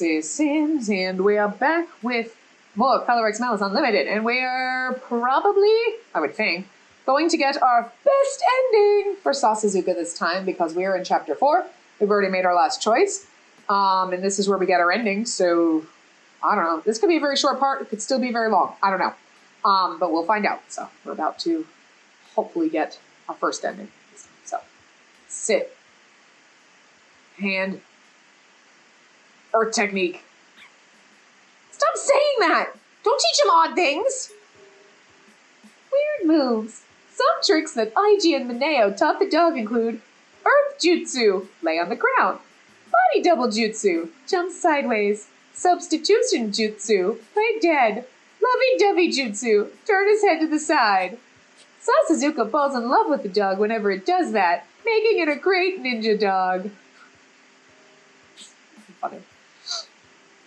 This is Sims, and we are back with more Colorex Malice Unlimited, and we're probably, I would think, going to get our best ending for Sasazuka this time, because we're in Chapter 4. We've already made our last choice, and this is where we get our ending, so, I don't know. This could be a very short part, it could still be very long, I don't know. But we'll find out, so we're about to hopefully get our first ending. So, sit. Hand. Earth technique. Stop saying that! Don't teach him odd things! Weird moves. Some tricks that Aiji and Mineo taught the dog include Earth Jutsu, lay on the ground, Body Double Jutsu, jump sideways, Substitution Jutsu, play dead, Lovey-dovey Jutsu, turn his head to the side. Sasazuka falls in love with the dog whenever it does that, making it a great ninja dog. Funny.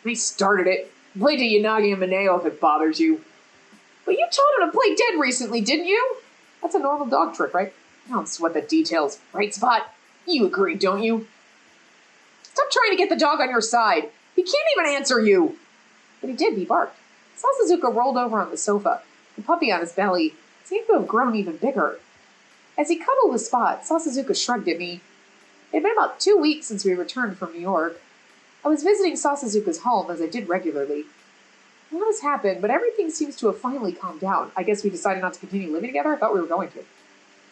He started it. Play to Yanagi and Mineo if it bothers you. But you taught him to play dead recently, didn't you? That's a normal dog trick, right? Don't sweat the details. Right, Spot? You agree, don't you? Stop trying to get the dog on your side. He can't even answer you. But he did, he barked. Sasazuka rolled over on the sofa. The puppy on his belly seemed to have grown even bigger. As he cuddled with Spot, Sasazuka shrugged at me. It had been about 2 weeks since we returned from New York. I was visiting Sasazuka's home, as I did regularly. A lot has happened, but everything seems to have finally calmed down. I guess we decided not to continue living together? I thought we were going to.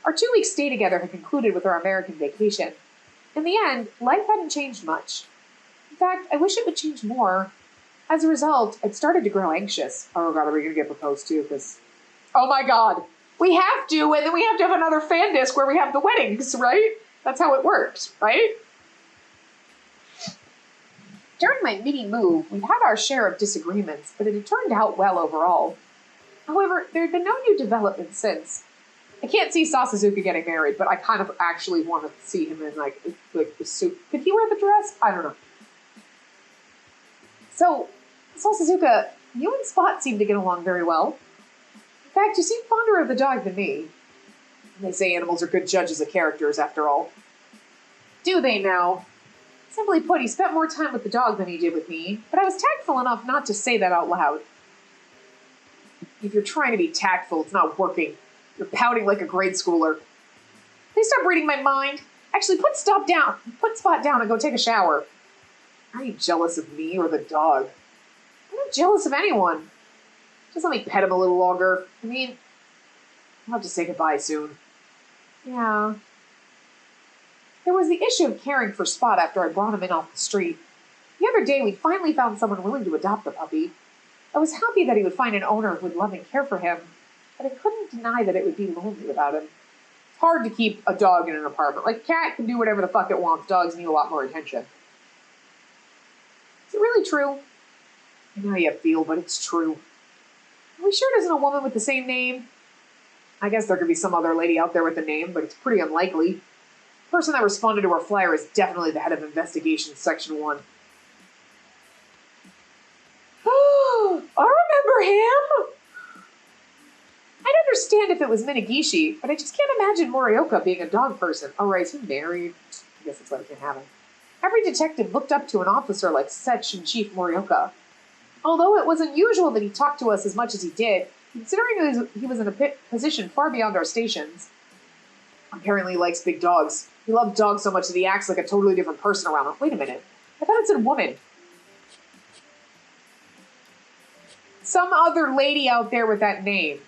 Our 2-week stay together had concluded with our American vacation. In the end, life hadn't changed much. In fact, I wish it would change more. As a result, I'd started to grow anxious. Oh god, are we going to get proposed to? Because, oh my god, we have to, and then we have to have another fan disc where we have the weddings, right? That's how it works, right? During my mini-move, we'd had our share of disagreements, but it had turned out well overall. However, there had been no new development since. I can't see Sasazuka getting married, but I kind of actually want to see him in, like the suit. Could he wear the dress? I don't know. So, Sasazuka, you and Spot seem to get along very well. In fact, you seem fonder of the dog than me. And they say animals are good judges of characters, after all. Do they now? Simply put, he spent more time with the dog than he did with me, but I was tactful enough not to say that out loud. If you're trying to be tactful, it's not working. You're pouting like a grade schooler. Please stop reading my mind. Actually, put Spot down and go take a shower. Are you jealous of me or the dog? I'm not jealous of anyone. Just let me pet him a little longer. I mean, I'll have to say goodbye soon. Yeah. There was the issue of caring for Spot after I brought him in off the street. The other day, we finally found someone willing to adopt the puppy. I was happy that he would find an owner who would love and care for him, but I couldn't deny that it would be lonely without him. It's hard to keep a dog in an apartment. Like, a cat can do whatever the fuck it wants. Dogs need a lot more attention. Is it really true? I know how you feel, but it's true. Are we sure it isn't a woman with the same name? I guess there could be some other lady out there with the name, but it's pretty unlikely. The person that responded to our flyer is definitely the head of Investigations Section 1. Oh, I remember him! I'd understand if it was Minagishi, but I just can't imagine Morioka being a dog person. Oh, right, is he married? I guess that's why we can't have him. Every detective looked up to an officer like Section Chief Morioka. Although it was unusual that he talked to us as much as he did, considering he was in a position far beyond our stations. Apparently he likes big dogs. He loves dogs so much that he acts like a totally different person around them. Wait a minute. I thought it said woman. Some other lady out there with that name.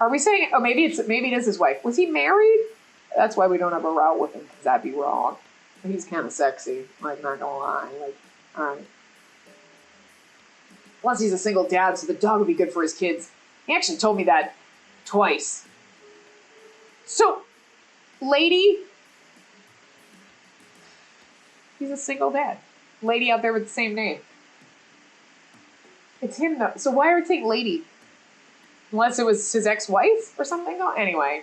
Are we saying... Oh, maybe it is his wife. Was he married? That's why we don't have a route with him, because that'd be wrong. He's kind of sexy. Like, not gonna lie. Like, alright. Plus, he's a single dad, so the dog would be good for his kids. He actually told me that twice. So... Lady, he's a single dad. Lady out there with the same name. It's him though. So why are we saying lady? Unless it was his ex-wife or something? Oh, anyway.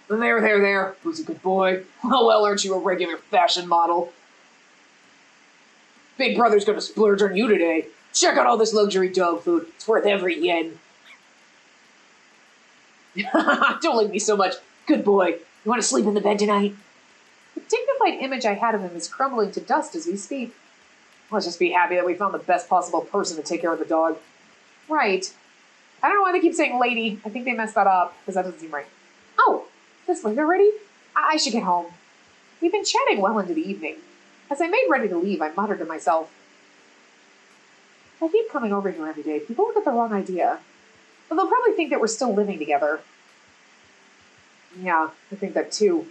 There. Who's a good boy? Oh, well, aren't you a regular fashion model? Big brother's gonna splurge on you today. Check out all this luxury dog food. It's worth every yen. Don't like me so much. Good boy. You want to sleep in the bed tonight? The dignified image I had of him is crumbling to dust as we speak. Let's just be happy that we found the best possible person to take care of the dog. Right. I don't know why they keep saying lady. I think they messed that up, because that doesn't seem right. Oh, is this late already? I should get home. We've been chatting well into the evening. As I made ready to leave, I muttered to myself, if I keep coming over here every day, people will get the wrong idea. But they'll probably think that we're still living together. Yeah, I think that too.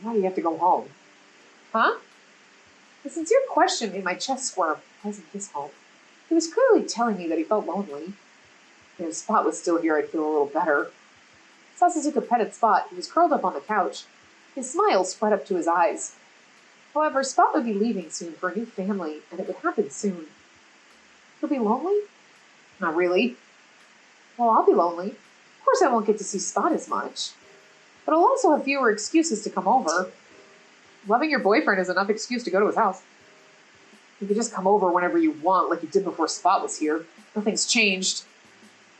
Why do you have to go home? Huh? The sincere question made my chest squirm. Why isn't his home? He was clearly telling me that he felt lonely. If Spot was still here, I'd feel a little better. Sasuzuka petted Spot, who was curled up on the couch. His smile spread up to his eyes. However, Spot would be leaving soon for a new family, and it would happen soon. He'll be lonely? Not really. Well, I'll be lonely. Of course I won't get to see Spot as much. But I'll also have fewer excuses to come over. Loving your boyfriend is enough excuse to go to his house. You can just come over whenever you want, like you did before Spot was here. Nothing's changed.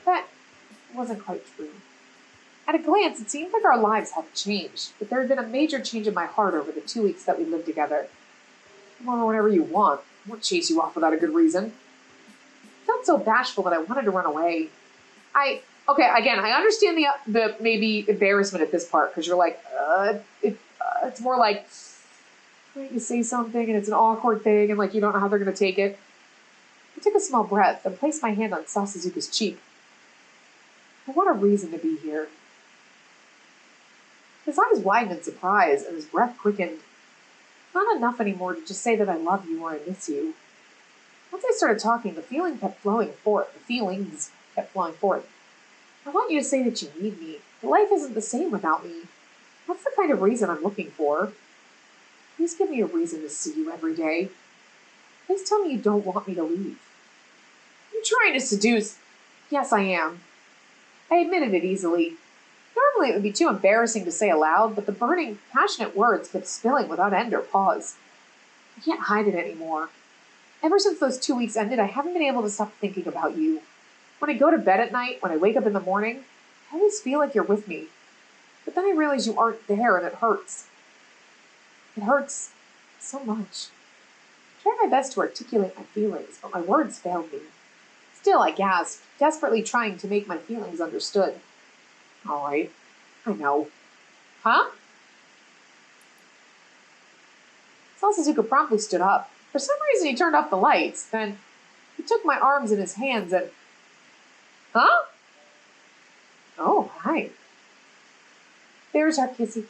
That wasn't quite true. At a glance, it seemed like our lives hadn't changed, but there had been a major change in my heart over the 2 weeks that we lived together. Come over whenever you want. I won't chase you off without a good reason. I felt so bashful that I wanted to run away. Okay, again, I understand the maybe embarrassment at this part, because you're like, it's more like, trying to say something, and it's an awkward thing, and like you don't know how they're going to take it. I took a small breath and placed my hand on Sasuzuka's cheek. I want a reason to be here. His eyes widened in surprise, and his breath quickened. Not enough anymore to just say that I love you or I miss you. Once I started talking, the feelings kept flowing forth. I want you to say that you need me. But life isn't the same without me. That's the kind of reason I'm looking for. Please give me a reason to see you every day. Please tell me you don't want me to leave. You're trying to seduce. Yes, I am. I admitted it easily. Normally it would be too embarrassing to say aloud, but the burning, passionate words kept spilling without end or pause. I can't hide it anymore. Ever since those 2 weeks ended, I haven't been able to stop thinking about you. When I go to bed at night, when I wake up in the morning, I always feel like you're with me. But then I realize you aren't there, and it hurts. It hurts so much. I tried my best to articulate my feelings, but my words failed me. Still, I gasped, desperately trying to make my feelings understood. All right, I know. Huh? Sasuzuka promptly stood up. For some reason, he turned off the lights. Then he took my arms in his hands and... Huh? Oh, hi. There's our kissy.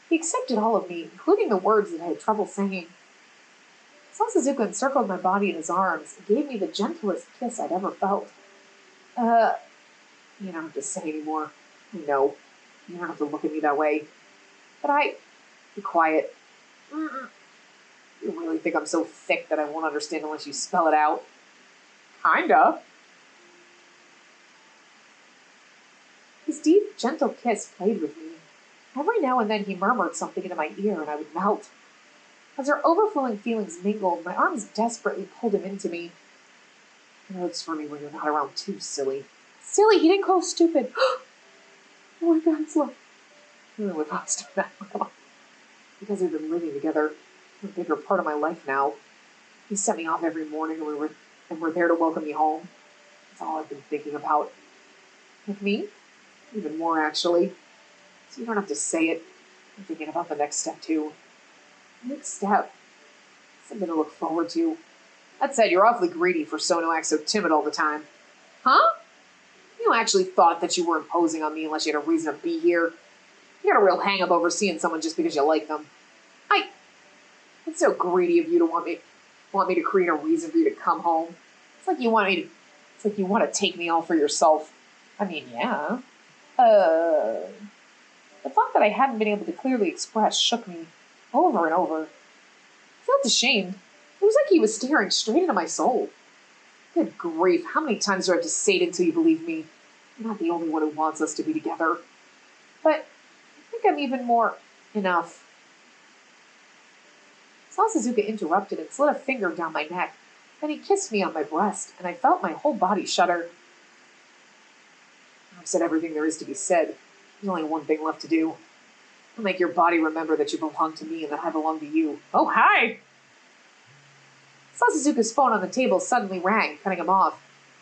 He accepted all of me, including the words that I had trouble saying. Sasuzuka encircled my body in his arms and gave me the gentlest kiss I'd ever felt. You don't have to say anymore. I know. You don't have to look at me that way. But be quiet. You really think I'm so thick that I won't understand unless you spell it out? Kinda. His deep, gentle kiss played with me. Every now and then he murmured something into my ear and I would melt. As our overflowing feelings mingled, my arms desperately pulled him into me. It hurts for me when you're not around too, silly. Silly? He didn't call stupid. Oh my God, it's love. I really lost that. Because we've been living together, a bigger part of my life now. He sent me off every morning and we're there to welcome me home. That's all I've been thinking about. With me? Even more, actually. So you don't have to say it. I'm thinking about the next step, too. Next step? Something to look forward to. That said, you're awfully greedy for someone who acts so timid all the time. Huh? You actually thought that you were imposing on me unless you had a reason to be here. You got a real hang-up over seeing someone just because you like them. It's so greedy of you to want me to create a reason for you to come home. It's like you want to take me all for yourself. I mean, yeah. The thought that I hadn't been able to clearly express shook me over and over. I felt ashamed. It was like he was staring straight into my soul. Good grief, how many times do I have to say it until you believe me? You're not the only one who wants us to be together. But I think I'm even more enough. Sasuzuka interrupted and slid a finger down my neck. Then he kissed me on my breast, and I felt my whole body shudder. I've said everything there is to be said. There's only one thing left to do. I'll make your body remember that you belong to me and that I belong to you. Oh, hi! Sasuzuka's phone on the table suddenly rang, cutting him off.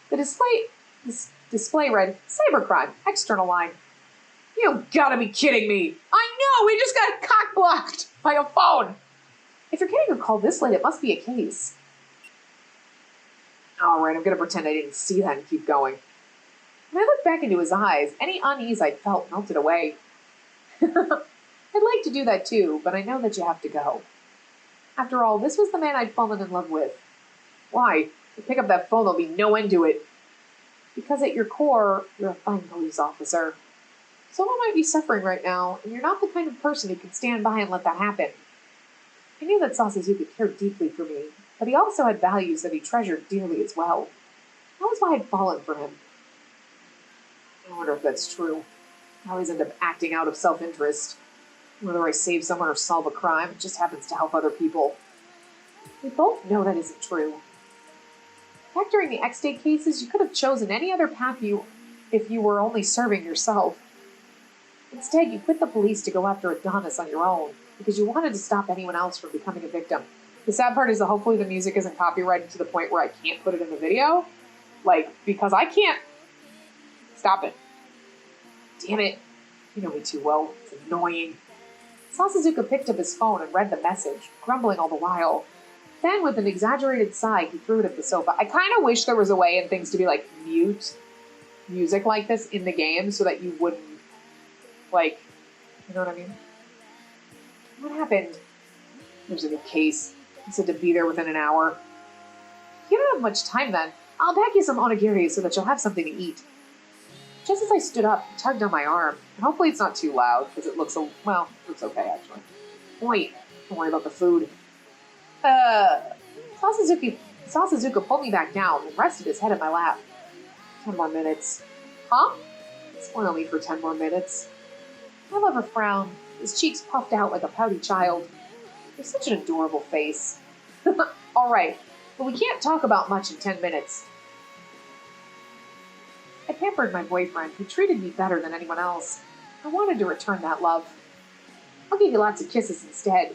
The display read, Cybercrime, external line. You gotta be kidding me! I know! We just got cock-blocked by a phone! If you're getting a call this late, it must be a case. Alright, I'm gonna pretend I didn't see that and keep going. When I looked back into his eyes, any unease I'd felt melted away. I'd like to do that too, but I know that you have to go. After all, this was the man I'd fallen in love with. Why? If you pick up that phone, there'll be no end to it. Because at your core, you're a fine police officer. Someone might be suffering right now, and you're not the kind of person who can stand by and let that happen. I knew that Sasuzuka cared deeply for me, but he also had values that he treasured dearly as well. That was why I'd fallen for him. I wonder if that's true. I always end up acting out of self-interest. Whether I save someone or solve a crime, it just happens to help other people. We both know that isn't true. Back during the X-Day cases, you could have chosen any other path if you were only serving yourself. Instead, you quit the police to go after Adonis on your own, because you wanted to stop anyone else from becoming a victim. The sad part is that hopefully the music isn't copyrighted to the point where I can't put it in the video. Because I can't stop it. Damn it. You know me too well. It's annoying. Sasuzuka picked up his phone and read the message, grumbling all the while. Then, with an exaggerated sigh, he threw it at the sofa. I kind of wish there was a way in things to be mute music like this in the game so that you wouldn't, you know what I mean? What happened? There's a new case. He said to be there within an hour. You don't have much time then. I'll pack you some onigiri so that you'll have something to eat. Just as I stood up, he tugged on my arm. And hopefully it's not too loud, because it looks, looks okay, actually. Wait, don't worry about the food. Sasuzuka pulled me back down and rested his head in my lap. 10 more minutes. Huh? Spoil me for 10 more minutes. My lover frowned, his cheeks puffed out like a pouty child. You're such an adorable face. All right, but we can't talk about much in 10 minutes. I pampered my boyfriend, who treated me better than anyone else. I wanted to return that love. I'll give you lots of kisses instead.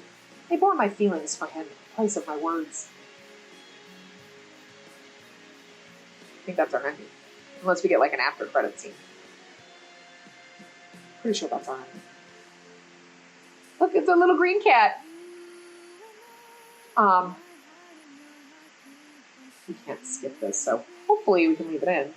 They bore my feelings for him in place of my words. I think that's our ending. Unless we get an after credit scene. Pretty sure that's our ending. Look, it's a little green cat. We can't skip this, so hopefully we can leave it in.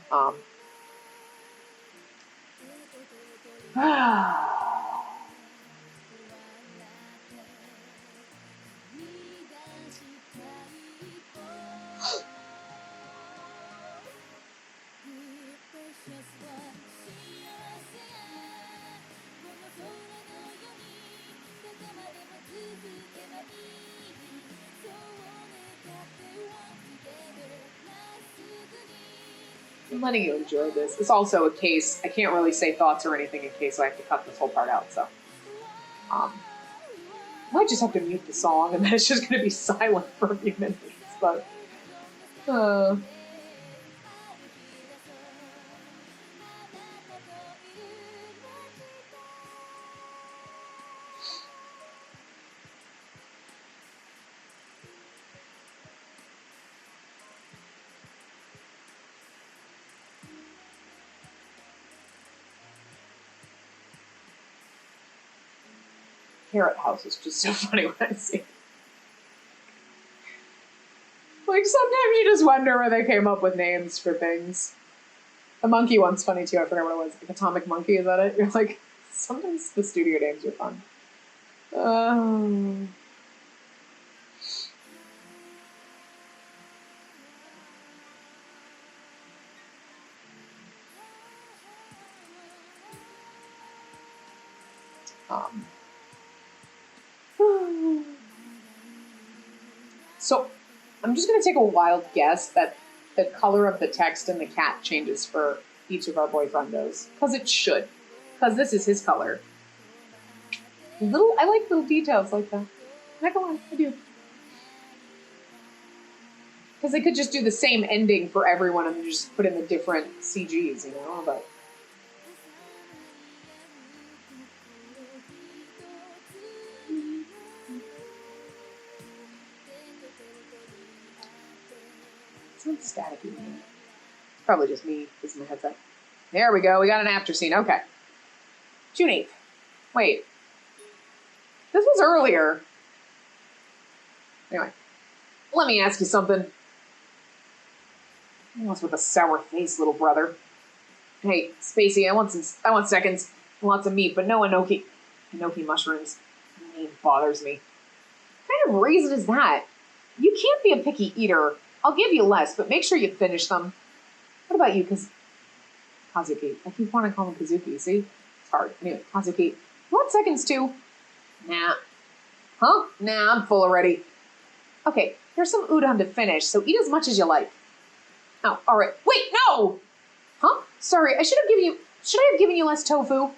I'm letting you enjoy this. It's also a case. I can't really say thoughts or anything in case I have to cut this whole part out, so. I might just have to mute the song and then it's just going to be silent for a few minutes, but. Carrot House is just so funny when I see it. Sometimes you just wonder where they came up with names for things. The monkey one's funny too, I forgot what it was. Atomic Monkey, is that it? You're sometimes the studio names are fun. So, I'm just going to take a wild guess that the color of the text in the cat changes for each of our boyfriendos. Because it should. Because this is his color. I like little details like that. Not gonna lie, I do. Because they could just do the same ending for everyone and just put in the different CGs, but... staticky. It's probably just me. This is my headset. There we go. We got an after scene. Okay. June 8th. Wait. This was earlier. Anyway. Let me ask you something. What's with a sour face, little brother? Hey, Spacey, I want seconds. Lots of meat, but no enoki mushrooms. The name bothers me. What kind of reason is that? You can't be a picky eater. I'll give you less, but make sure you finish them. What about you, Kazuki? I keep wanting to call him Kazuki, see? It's hard. Anyway, Kazuki. You want seconds too? Nah. Huh? Nah, I'm full already. Okay, there's some udon to finish, so eat as much as you like. Oh, alright. Wait, no! Huh? Sorry, should I have given you less tofu?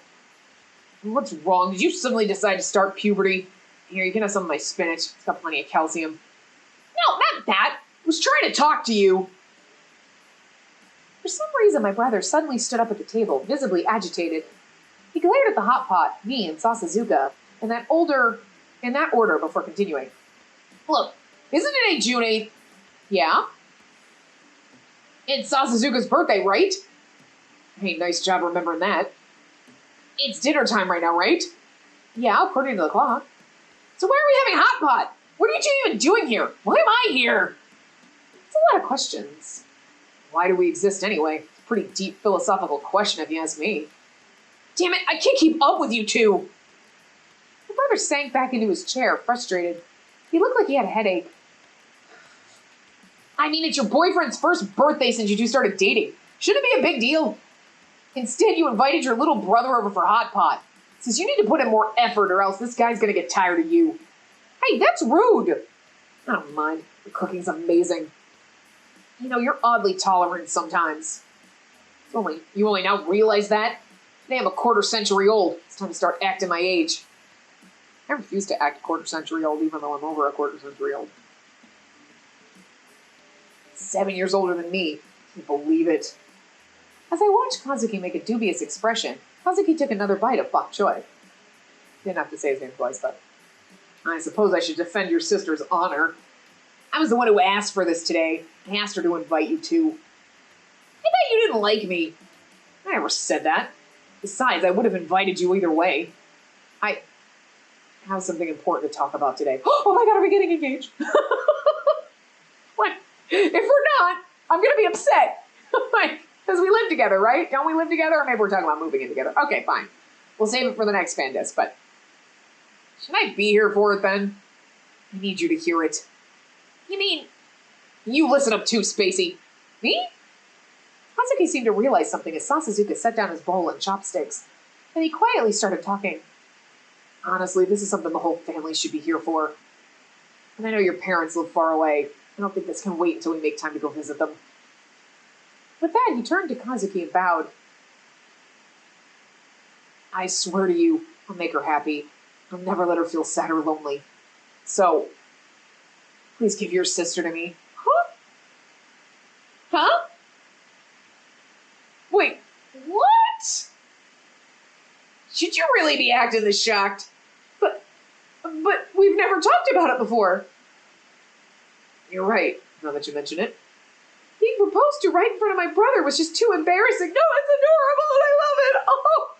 What's wrong? Did you suddenly decide to start puberty? Here, you can have some of my spinach. It's got plenty of calcium. No, not that! I was trying to talk to you. For some reason, my brother suddenly stood up at the table, visibly agitated. He glared at the hot pot, me, and Sasazuka in that order before continuing. Look, isn't today June 8th? Yeah? It's Sasazuka's birthday, right? Hey, nice job remembering that. It's dinner time right now, right? Yeah, according to the clock. So why are we having hot pot? What are you two even doing here? Why am I here? It's a lot of questions. Why do we exist anyway? It's a pretty deep philosophical question if you ask me. Damn it, I can't keep up with you two. My brother sank back into his chair, frustrated. He looked like he had a headache. I mean, it's your boyfriend's first birthday since you two started dating. Shouldn't it be a big deal? Instead, you invited your little brother over for hot pot. Says you need to put in more effort or else this guy's gonna get tired of you. Hey, that's rude. I don't mind. The cooking's amazing. You know, you're oddly tolerant sometimes. You only now realize that? Today I'm a quarter-century old. It's time to start acting my age. I refuse to act a quarter-century old even though I'm over a quarter-century old. 7 years older than me. I can't believe it. As I watched Kazuki make a dubious expression, Kazuki took another bite of bok choy. Didn't have to say his name twice, but I suppose I should defend your sister's honor. I was the one who asked for this today. I asked her to invite you too. I bet you didn't like me. I never said that. Besides, I would have invited you either way. I have something important to talk about today. Oh my god, are we getting engaged? What? If we're not, I'm gonna be upset. Because we live together, right? Don't we live together? Or maybe we're talking about moving in together. Okay, fine. We'll save it for the next fan disc, but should I be here for it then? I need you to hear it. You mean, you listen up too, Spacey. Me? Kazuki seemed to realize something as Sasazuka set down his bowl and chopsticks. Then he quietly started talking. Honestly, this is something the whole family should be here for. And I know your parents live far away. I don't think this can wait until we make time to go visit them. With that, he turned to Kazuki and bowed. I swear to you, I'll make her happy. I'll never let her feel sad or lonely. So, please give your sister to me. Huh? Huh? Wait, what? Should you really be acting this shocked? But we've never talked about it before. You're right, now that you mention it. Being proposed to right in front of my brother was just too embarrassing. No, it's adorable and I love it. Oh.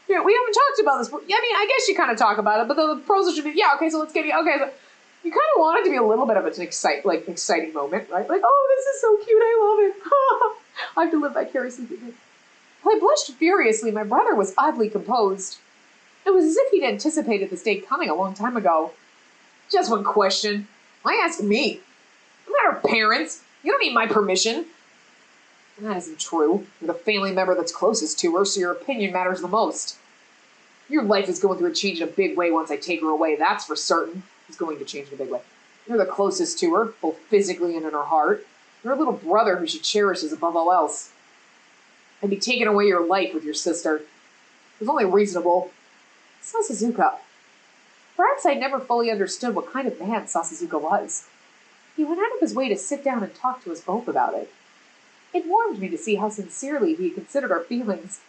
Yeah, we haven't talked about this. I mean, I guess you kind of talk about it, but the proposal should be, yeah, okay, so let's get you, okay. So you kind of want it to be a little bit of an exciting moment, right? Like, oh, this is so cute, I love it. I have to live vicariously through it. While I blushed furiously, my brother was oddly composed. It was as if he'd anticipated this day coming a long time ago. Just one question. Why ask me? I'm not her parents. You don't need my permission. And that isn't true. You're the family member that's closest to her, so your opinion matters the most. Your life is going through a change in a big way once I take her away, that's for certain. It's going to change in a big way. You're the closest to her, both physically and in her heart. You're a little brother who she cherishes above all else. I'd be taking away your life with your sister. It was only reasonable. Sasazuka. Perhaps I never fully understood what kind of man Sasazuka was. He went out of his way to sit down and talk to us both about it. It warmed me to see how sincerely he considered our feelings.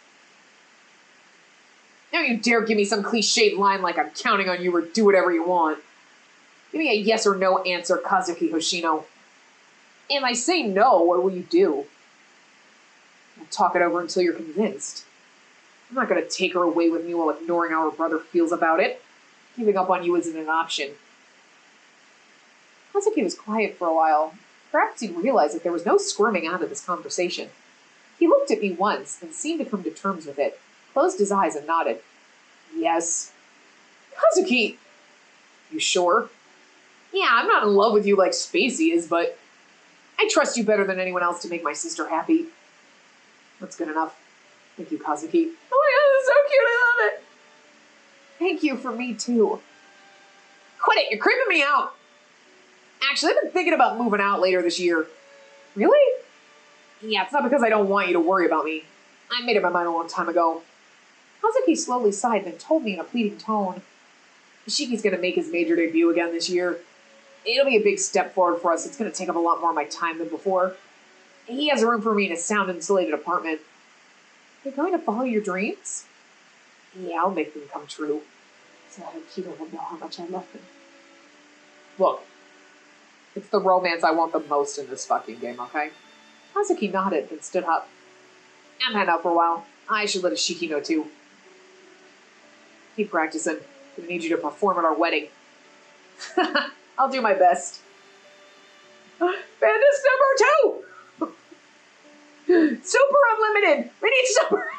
Don't you dare give me some cliched line like I'm counting on you or do whatever you want. Give me a yes or no answer, Kazuki Hoshino. If I say no, what will you do? I'll talk it over until you're convinced. I'm not going to take her away with me while ignoring how her brother feels about it. Giving up on you isn't an option. Kazuki was quiet for a while. Perhaps he realized that there was no squirming out of this conversation. He looked at me once and seemed to come to terms with it, closed his eyes and nodded. Yes. Kazuki! You sure? Yeah, I'm not in love with you like Spacey is, but I trust you better than anyone else to make my sister happy. That's good enough. Thank you, Kazuki. Oh my god, this is so cute, I love it! Thank you for me, too. Quit it, you're creeping me out! Actually, I've been thinking about moving out later this year. Really? Yeah, it's not because I don't want you to worry about me. I made up my mind a long time ago. Kazuki slowly sighed, then told me in a pleading tone. Ishiki's gonna make his major debut again this year. It'll be a big step forward for us. It's gonna take up a lot more of my time than before. He has room for me in a sound insulated apartment. You're going to follow your dreams? Yeah, I'll make them come true. So I hope he doesn't know how much I love him. Look, it's the romance I want the most in this fucking game, okay? Kazuki nodded and stood up. I'm heading out for a while. I should let Ishiki know too. Keep practicing. We need you to perform at our wedding. I'll do my best. Bandits number 2! Super Unlimited! We need super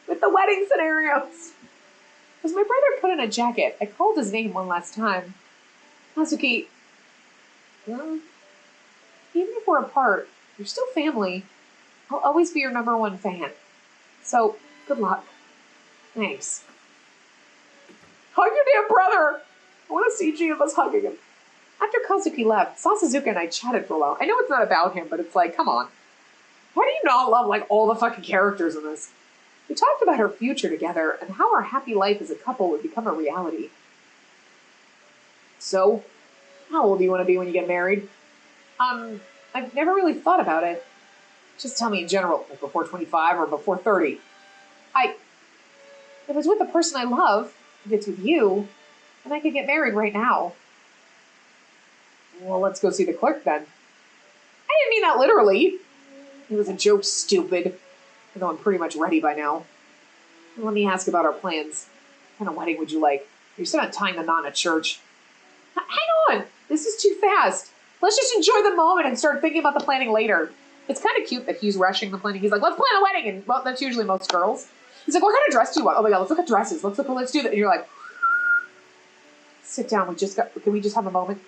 with the wedding scenarios. As my brother put on a jacket, I called his name one last time. Kazuki, even if we're apart, you're still family. I'll always be your #1 fan. So, good luck. Thanks. Hug your damn brother! I want to see each of us hugging him. After Kazuki left, Sasuzuka and I chatted for a while. I know it's not about him, but it's like, come on. Why do you not love, like, all the fucking characters in this? We talked about our future together and how our happy life as a couple would become a reality. So, how old do you want to be when you get married? I've never really thought about it. Just tell me in general, like before 25 or before 30. If it's with the person I love, if it's with you, then I could get married right now. Well, let's go see the clerk then. I didn't mean that literally. It was a joke, stupid. Although I'm pretty much ready by now. Let me ask about our plans. What kind of wedding would you like? You're still not tying the knot in a church. Hang on! This is too fast. Let's just enjoy the moment and start thinking about the planning later. It's kind of cute that he's rushing the planning. He's like, let's plan a wedding. And, well, that's usually most girls. He's like, what kind of dress do you want? Oh my god, let's look at dresses. Let's do that. And you're like, sit down. Can we just have a moment?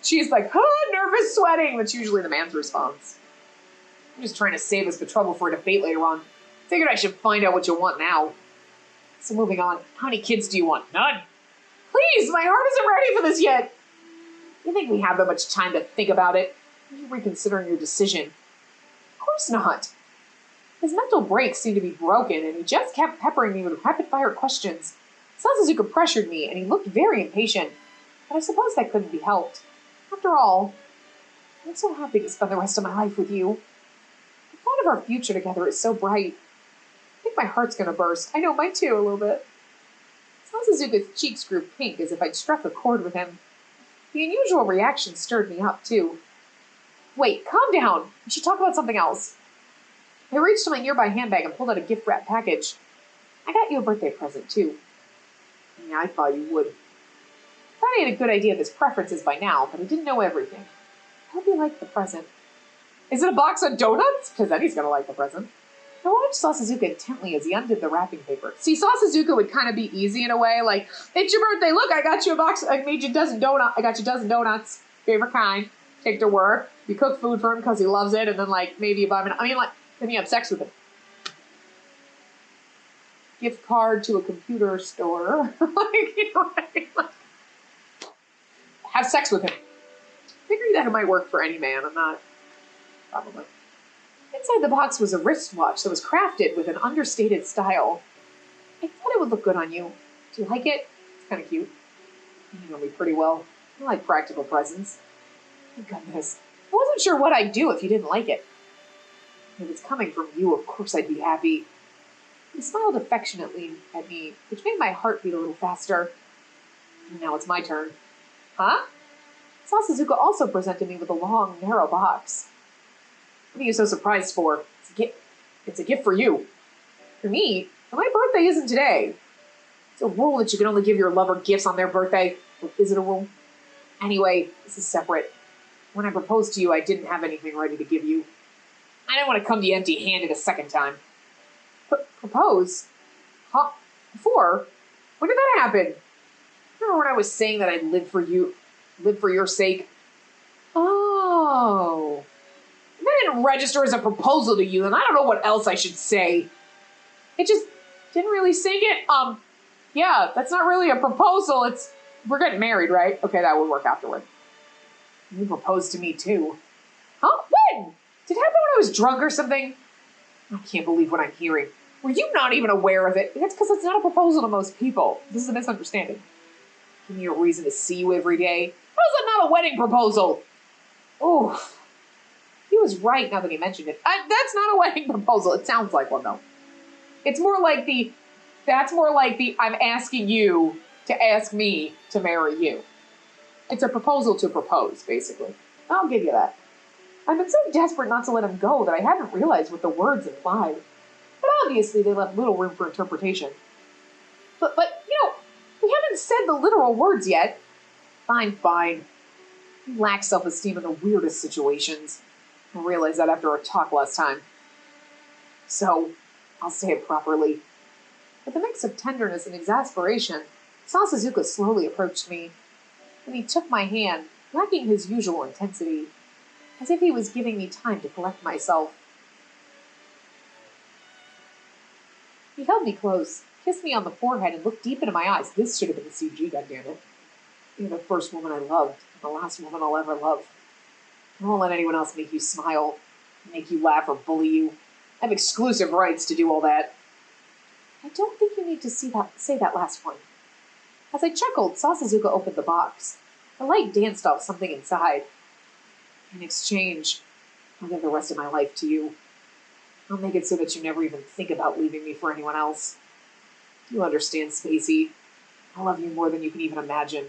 She's like, nervous sweating. That's usually the man's response. I'm just trying to save us the trouble for a debate later on. Figured I should find out what you want now. So moving on, how many kids do you want? None. Please, my heart isn't ready for this yet. You think we have that much time to think about it? Are you reconsidering your decision? Of course not. His mental brakes seemed to be broken, and he just kept peppering me with rapid-fire questions. Sasuzuka pressured me, and he looked very impatient. But I suppose that couldn't be helped. After all, I'm so happy to spend the rest of my life with you. The thought of our future together is so bright. I think my heart's gonna burst. I know, mine too, a little bit. Sasuzuka's cheeks grew pink as if I'd struck a chord with him. The unusual reaction stirred me up, too. Wait, calm down. We should talk about something else. I reached to my nearby handbag and pulled out a gift-wrapped package. I got you a birthday present, too. Yeah, I thought you would. I thought I had a good idea of his preferences by now, but I didn't know everything. I hope you like the present. Is it a box of donuts? Because then he's going to like the present. I watched Sasuzuka intently as he undid the wrapping paper. See, Sasuzuka would kind of be easy in a way, like, it's your birthday, look, I got you a box, I got you a dozen donuts, favorite kind, take to work, you cook food for him because he loves it, and then, like, maybe you buy him, then you have sex with him. Gift card to a computer store, like, you know what I mean? Like, have sex with him. Figuring that it might work for any man, I'm not, probably. Inside the box was a wristwatch that was crafted with an understated style. I thought it would look good on you. Do you like it? It's kind of cute. You know me pretty well. I like practical presents. Thank goodness. I wasn't sure what I'd do if you didn't like it. If it's coming from you, of course I'd be happy. He smiled affectionately at me, which made my heart beat a little faster. Now it's my turn. Huh? Sasazuka also presented me with a long, narrow box. What are you so surprised for? It's a gift. It's a gift for you. For me, but my birthday isn't today. It's a rule that you can only give your lover gifts on their birthday. Or is it a rule? Anyway, this is separate. When I proposed to you, I didn't have anything ready to give you. I didn't want to come to you empty-handed a second time. Propose? Huh? Before? When did that happen? Remember when I was saying that I'd live for you, live for your sake? Oh. That didn't register as a proposal to you, and I don't know what else I should say. It just didn't really sink it. Yeah, that's not really a proposal. We're getting married, right? Okay, that would work afterward. You proposed to me too. Huh? When? Did it happen when I was drunk or something? I can't believe what I'm hearing. Were you not even aware of it? That's because it's not a proposal to most people. This is a misunderstanding. Give me a reason to see you every day. How is that not a wedding proposal? Oof. He was right now that he mentioned it. That's not a wedding proposal. It sounds like one, though. It's more like that's more like I'm asking you to ask me to marry you. It's a proposal to propose, basically. I'll give you that. I've been so desperate not to let him go that I haven't realized what the words implied. But obviously they left little room for interpretation. But we haven't said the literal words yet. Fine. He lacks self-esteem in the weirdest situations. I realized that after our talk last time. So, I'll say it properly. With a mix of tenderness and exasperation, Sasazuka slowly approached me, and he took my hand, lacking his usual intensity, as if he was giving me time to collect myself. He held me close, kissed me on the forehead, and looked deep into my eyes. This should have been the CG, goddammit. You're the first woman I loved, and the last woman I'll ever love. I won't let anyone else make you smile, make you laugh, or bully you. I have exclusive rights to do all that. I don't think you need to say that last one. As I chuckled, Sasazuka opened the box. The light danced off something inside. In exchange, I'll give the rest of my life to you. I'll make it so that you never even think about leaving me for anyone else. You understand, Spacey. I love you more than you can even imagine.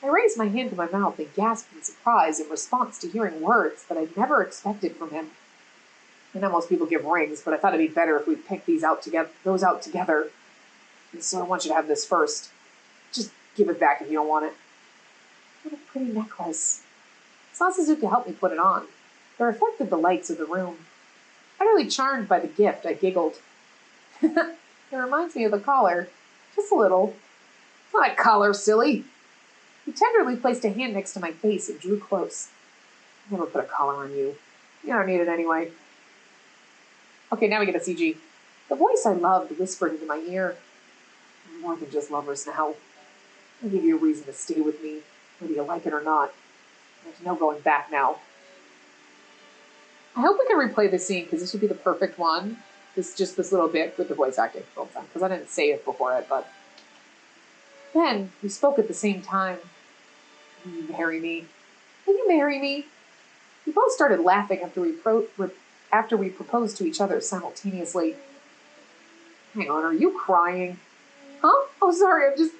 I raised my hand to my mouth and gasped in surprise in response to hearing words that I'd never expected from him. I know most people give rings, but I thought it'd be better if we picked those out together. And so I want you to have this first. Just give it back if you don't want it. What a pretty necklace. Sasazuka helped me put it on. It reflected the lights of the room. Utterly charmed by the gift, I giggled. It reminds me of the collar. Just a little. It's not a collar, silly. He tenderly placed a hand next to my face and drew close. I never put a collar on you. You don't need it anyway. Okay, now we get a CG. The voice I loved whispered into my ear. We're more than just lovers now. I'll give you a reason to stay with me, whether you like it or not. There's no going back now. I hope we can replay this scene, because this would be the perfect one. This little bit with the voice acting all the time, because I didn't say it before it, but... Then, we spoke at the same time. Will you marry me? Will you marry me? We both started laughing after we proposed to each other simultaneously. Hang on, are you crying? Huh? Oh, sorry, I'm just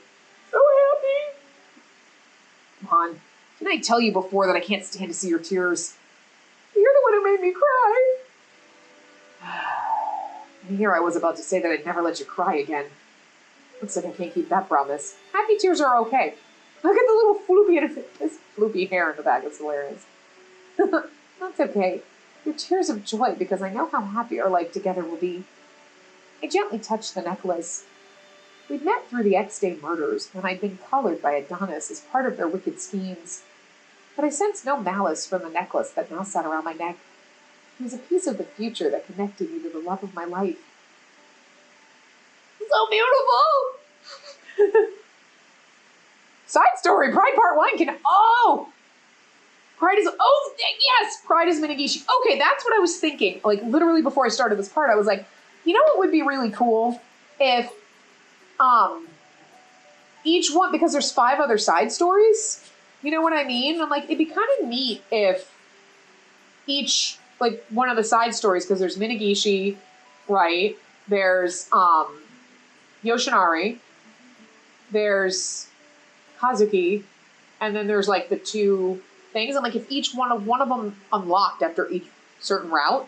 so happy. Come on. Didn't I tell you before that I can't stand to see your tears? You're the one who made me cry. And here I was about to say that I'd never let you cry again. Looks like I can't keep that promise. Happy tears are okay. Look at the little floopy hair in the back. It's hilarious. That's okay. Your tears of joy, because I know how happy our life together will be. I gently touched the necklace. We'd met through the X-Day murders, when I'd been collared by Adonis as part of their wicked schemes. But I sensed no malice from the necklace that now sat around my neck. It was a piece of the future that connected me to the love of my life. So beautiful! Side story, Pride Part 1 Pride is, yes! Pride is Minagishi. Okay, that's what I was thinking. Like, literally before I started this part, I was like, you know what would be really cool? If, each one, because there's 5 other side stories, you know what I mean? I'm like, it'd be kind of neat if each, like, one of the side stories, because there's Minagishi, right? There's, Yoshinari, there's Kazuki, and then there's like the two things, and like if each one of them unlocked after each certain route,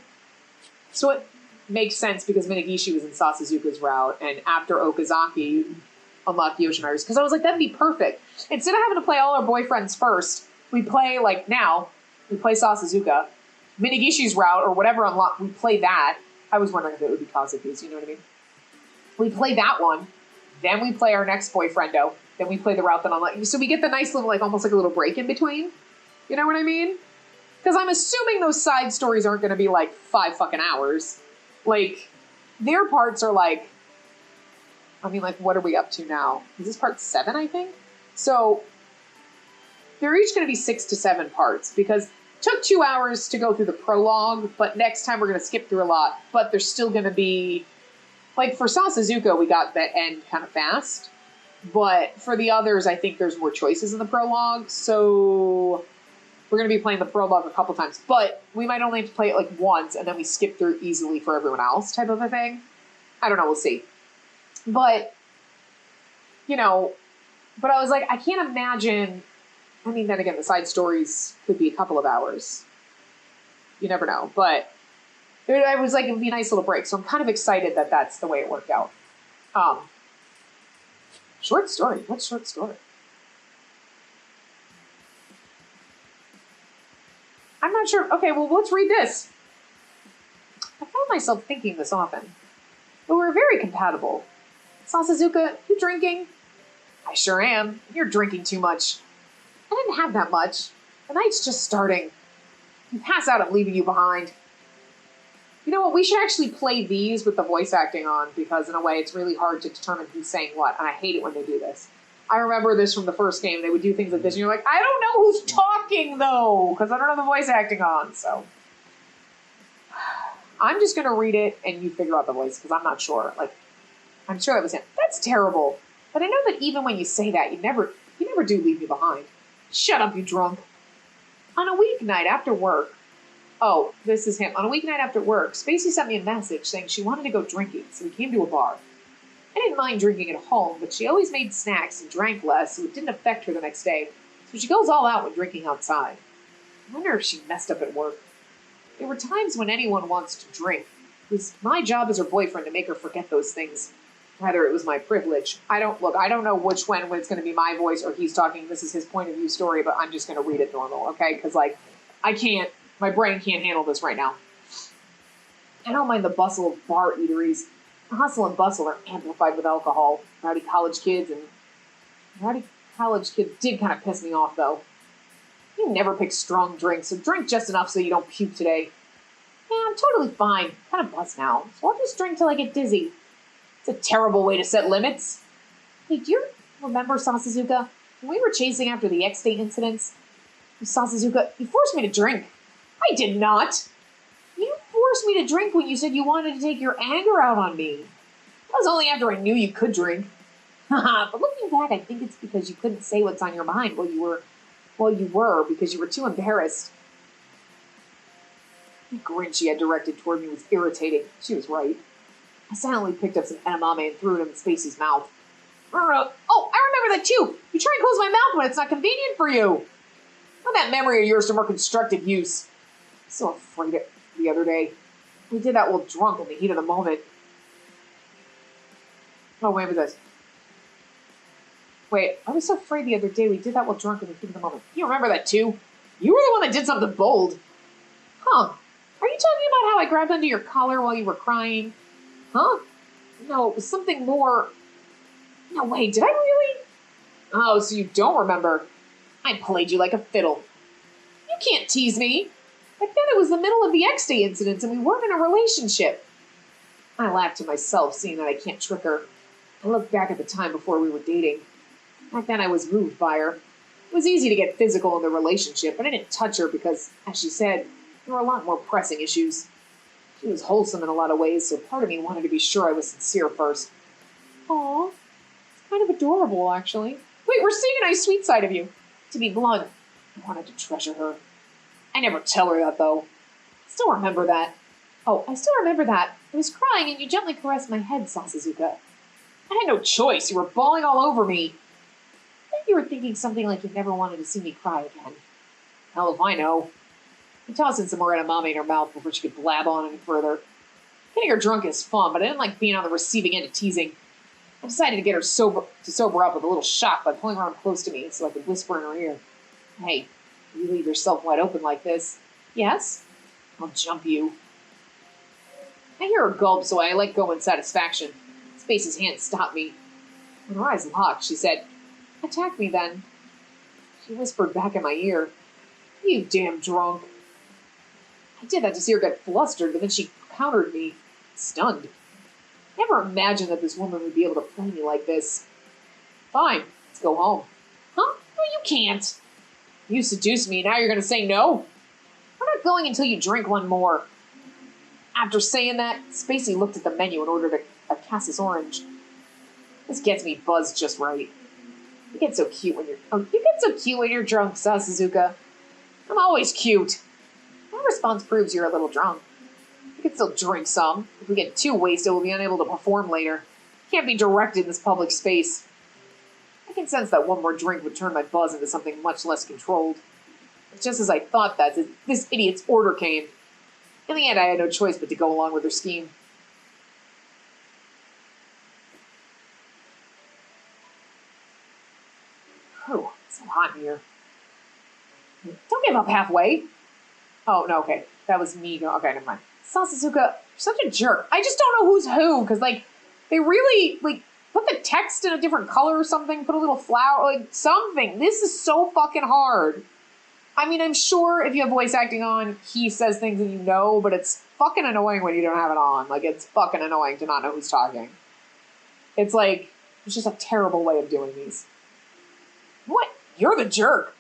so it makes sense because Minagishi was in Sasuzuka's route, and after Okazaki, you unlock Yoshinari's. Because I was like, that'd be perfect. Instead of having to play all our boyfriends first, we play like now, we play Sasuzuka, Minagishi's route or whatever unlock, we play that. I was wondering if it would be Kazuki's, you know what I mean? We play that one, then we play our next boyfriendo, then we play the route that unlocks. So we get the nice little, like almost like a little break in between. You know what I mean? Because I'm assuming those side stories aren't going to be like 5 fucking hours. Like, their parts are like, I mean, like, what are we up to now? Is this part 7, I think? So, they're each going to be 6 to 7 parts, because it took 2 hours to go through the prologue, but next time we're going to skip through a lot, but there's still going to be, like, for Sasuzuka, we got the end kind of fast, but for the others, I think there's more choices in the prologue, so we're going to be playing the prologue a couple times, but we might only have to play it, like, once, and then we skip through easily for everyone else type of a thing. I don't know, we'll see. But, you know, but I was like, I can't imagine, I mean, then again, the side stories could be a couple of hours. You never know. But I was like, it would be a nice little break. So I'm kind of excited that that's the way it worked out. Short story. What short story? I'm not sure. Okay, well, let's read this. I found myself thinking this often. But we're very compatible. Sasuzuka, you drinking? I sure am. You're drinking too much. I didn't have that much. The night's just starting. You pass out, I'm leaving you behind. You know what? We should actually play these with the voice acting on, because in a way it's really hard to determine who's saying what, and I hate it when they do this. I remember this from the first game. They would do things like this, and you're like, I don't know who's talking, though, because I don't have the voice acting on, so. I'm just going to read it, and you figure out the voice, because I'm not sure. Like, I'm sure that was him. That's terrible. But I know that even when you say that, you never do leave me behind. Shut up, you drunk. On a weeknight after work. Oh, this is him. On a weeknight after work, Spacey sent me a message saying she wanted to go drinking, so we came to a bar. I didn't mind drinking at home, but she always made snacks and drank less, so it didn't affect her the next day. So she goes all out when drinking outside. I wonder if she messed up at work. There were times when anyone wants to drink. It was my job as her boyfriend to make her forget those things. Rather, it was my privilege. I don't know which when it's going to be my voice or he's talking. This is his point of view story, but I'm just going to read it normal, okay? Because, like, my brain can't handle this right now. I don't mind the bustle of bar eateries. The hustle and bustle are amplified with alcohol. Rowdy college kids did kind of piss me off, though. You never pick strong drinks, so drink just enough so you don't puke today. Yeah, I'm totally fine. Kind of buzzed now, so I'll just drink till I get dizzy. It's a terrible way to set limits. Hey, do you remember, Sasuzuka, when we were chasing after the X-Day incidents? Sasuzuka, you forced me to drink. I did not. You forced me to drink when you said you wanted to take your anger out on me. That was only after I knew you could drink. Haha, but looking back, I think it's because you couldn't say what's on your mind because you were too embarrassed. The grin she had directed toward me was irritating. She was right. I silently picked up some edamame and threw it in Spacey's mouth. Oh, I remember that too! You try and close my mouth when it's not convenient for you! Put that memory of yours to more constructive use. I was so afraid of it the other day. We did that while drunk in the heat of the moment. Oh, wait a minute. Wait, I was so afraid the other day we did that while drunk in the heat of the moment. You remember that too? You were the one that did something bold. Huh. Are you talking about how I grabbed onto your collar while you were crying? Huh? No, it was something more... No, wait, did I really? Oh, so you don't remember. I played you like a fiddle. You can't tease me. Back then it was the middle of the X-Day incidents and we weren't in a relationship. I laughed to myself, seeing that I can't trick her. I looked back at the time before we were dating. Back then I was moved by her. It was easy to get physical in the relationship, but I didn't touch her because, as she said, there were a lot more pressing issues. She was wholesome in a lot of ways, so part of me wanted to be sure I was sincere first. Aw, it's kind of adorable, actually. Wait, we're seeing a nice sweet side of you. To be blunt, I wanted to treasure her. I never tell her that, though. I still remember that. Oh, I still remember that. I was crying and you gently caressed my head, Sasuzuka. I had no choice. You were bawling all over me. Then You were thinking something like you never wanted to see me cry again. Hell if I know. I tossed in some more edamame in her mouth before she could blab on any further. Getting her drunk is fun, but I didn't like being on the receiving end of teasing. I decided to get her sober up with a little shock by pulling her on close to me so I could whisper in her ear. Hey, you leave yourself wide open like this. Yes? I'll jump you. I hear her gulp, so I let go in satisfaction. Spacey's hand stopped me. When her eyes locked, she said, Attack me then. She whispered back in my ear, You damn drunk. I did that to see her get flustered, but then she countered me, stunned. Never imagined that this woman would be able to play me like this. Fine, let's go home. Huh? No, you can't. You seduced me, now you're going to say no? We're not going until you drink one more. After saying that, Spacey looked at the menu and ordered a Cassis orange. This gets me buzzed just right. You get so cute when you're drunk, Suzuka. I'm always cute. My response proves you're a little drunk. You can still drink some. If we get too wasted, we'll be unable to perform later. Can't be directed in this public space. I can sense that one more drink would turn my buzz into something much less controlled. But just as I thought that, this idiot's order came. In the end, I had no choice but to go along with her scheme. Whew, it's so hot in here. Don't give up halfway. Oh, no, okay. That was me. Okay, never mind. Sasuke, you're such a jerk. I just don't know who's who, because, they really, put the text in a different color or something, put a little flower, something. This is so fucking hard. I mean, I'm sure if you have voice acting on, he says things and you know, but it's fucking annoying when you don't have it on. It's fucking annoying to not know who's talking. It's just a terrible way of doing these. What? You're the jerk.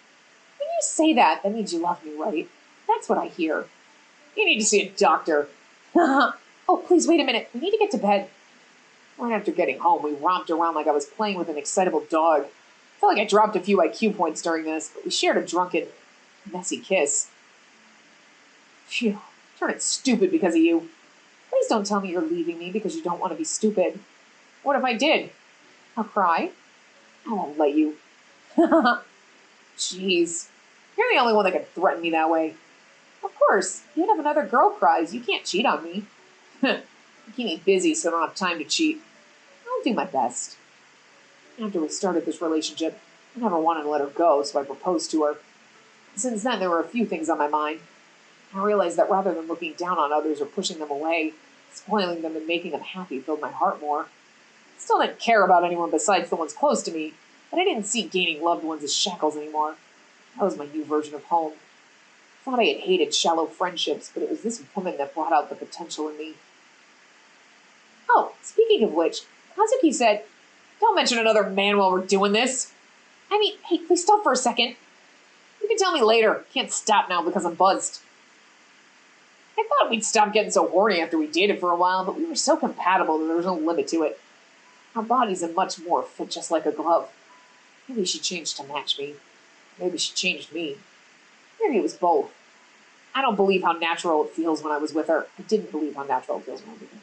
When you say that means you love me, right? That's what I hear. You need to see a doctor. Oh, please, wait a minute. We need to get to bed. Right after getting home, we romped around like I was playing with an excitable dog. I felt like I dropped a few IQ points during this, but we shared a drunken, messy kiss. Phew, turning stupid because of you. Please don't tell me you're leaving me because you don't want to be stupid. What if I did? I'll cry. I won't let you. Jeez. You're the only one that can threaten me that way. Of course, you'd have another girl cries. You can't cheat on me. You keep me busy so I don't have time to cheat. I'll do my best. After we started this relationship, I never wanted to let her go, so I proposed to her. Since then, there were a few things on my mind. I realized that rather than looking down on others or pushing them away, spoiling them and making them happy filled my heart more. I still didn't care about anyone besides the ones close to me, but I didn't see gaining loved ones as shackles anymore. That was my new version of home. I thought I had hated shallow friendships, but it was this woman that brought out the potential in me. Oh, speaking of which, Kazuki said, don't mention another man while we're doing this. I mean, hey, please stop for a second. You can tell me later. Can't stop now because I'm buzzed. I thought we'd stop getting so horny after we dated for a while, but we were so compatible that there was no limit to it. Our bodies and much more fit just like a glove. Maybe she changed to match me. Maybe she changed me. Maybe it was both. I don't believe how natural it feels when I was with her. I didn't believe how natural it feels when I was with her.